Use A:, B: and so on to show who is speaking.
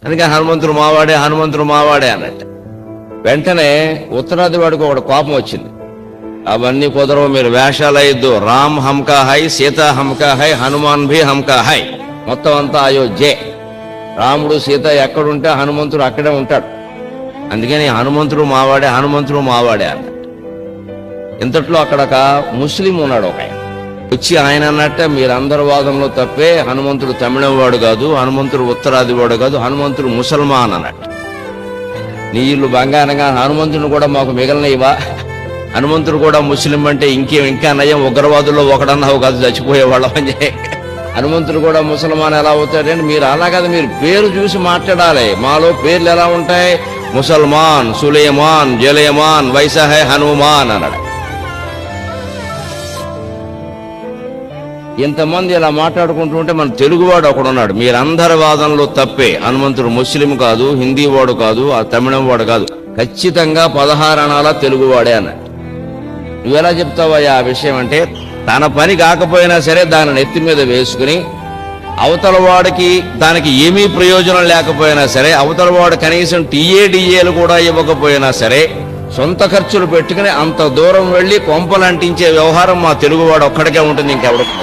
A: అందుకే హనుమంతుడు మావాడే అన్నట్టు. వెంటనే ఉత్తరాది వాడికి ఒకటి కోపం వచ్చింది. అవన్నీ కుదరవు, మీరు వేషాలు అయ్యద్దు. రామ్ హమ్కా హై, సీతా హమ్కా హై, హనుమాన్ భీ హమ్కా హై. మొత్తం అంతా అయోధ్యే. రాముడు సీత ఎక్కడుంటే హనుమంతుడు అక్కడే ఉంటాడు. అందుకని హనుమంతుడు మావాడే అన్నట్టు. ఇంతట్లో అక్కడ ఒక ముస్లిం ఉన్నాడు. ఒక ఆయన వచ్చి ఆయన అన్నట్ట, మీరందరి వాదంలో తప్పే, హనుమంతుడు తమిళం వాడు కాదు, హనుమంతుడు ఉత్తరాది వాడు కాదు, హనుమంతుడు ముసల్మాన్ అన్నట్టు. నీళ్ళు బంగారంగా హనుమంతుడిని కూడా మాకు మిగలనివా? హనుమంతుడు కూడా ముస్లిం అంటే ఇంకా నయం, ఉగ్రవాదుల్లో ఒకడన్నావు కాదు, చచ్చిపోయేవాళ్ళం అని చెప్పి. హనుమంతుడు కూడా ముసల్మాన్ ఎలా అవుతాడంటే, మీరు అలా కాదు, మీరు పేరు చూసి మాట్లాడాలి. మాలో పేర్లు ఎలా ఉంటాయి? ముసల్మాన్, సులేమాన్, జలేమాన్, వైసహే హనుమాన్ అన్నాడు. ఇంతమంది ఇలా మాట్లాడుకుంటూ ఉంటే మన తెలుగువాడు ఒకడున్నాడు, మీరందరి వాదనలో తప్పే, హనుమంతుడు ముస్లిం కాదు, హిందీ వాడు కాదు, ఆ తమిళం వాడు కాదు, ఖచ్చితంగా 16 అణాల తెలుగువాడే అన్నాడు. నువ్వెలా చెప్తావయ్యా ఆ విషయం అంటే, తన పని కాకపోయినా సరే దాన్ని నెత్తి మీద వేసుకుని, అవతల వాడికి దానికి ఏమీ ప్రయోజనం లేకపోయినా సరే, అవతల వాడు కనీసం టీఏడిఏలు కూడా ఇవ్వకపోయినా సరే, సొంత ఖర్చులు పెట్టుకుని అంత దూరం వెళ్ళి కొంపలంటించే వ్యవహారం మా తెలుగువాడు ఒక్కడికే ఉంటుంది, ఇంకెవరికి.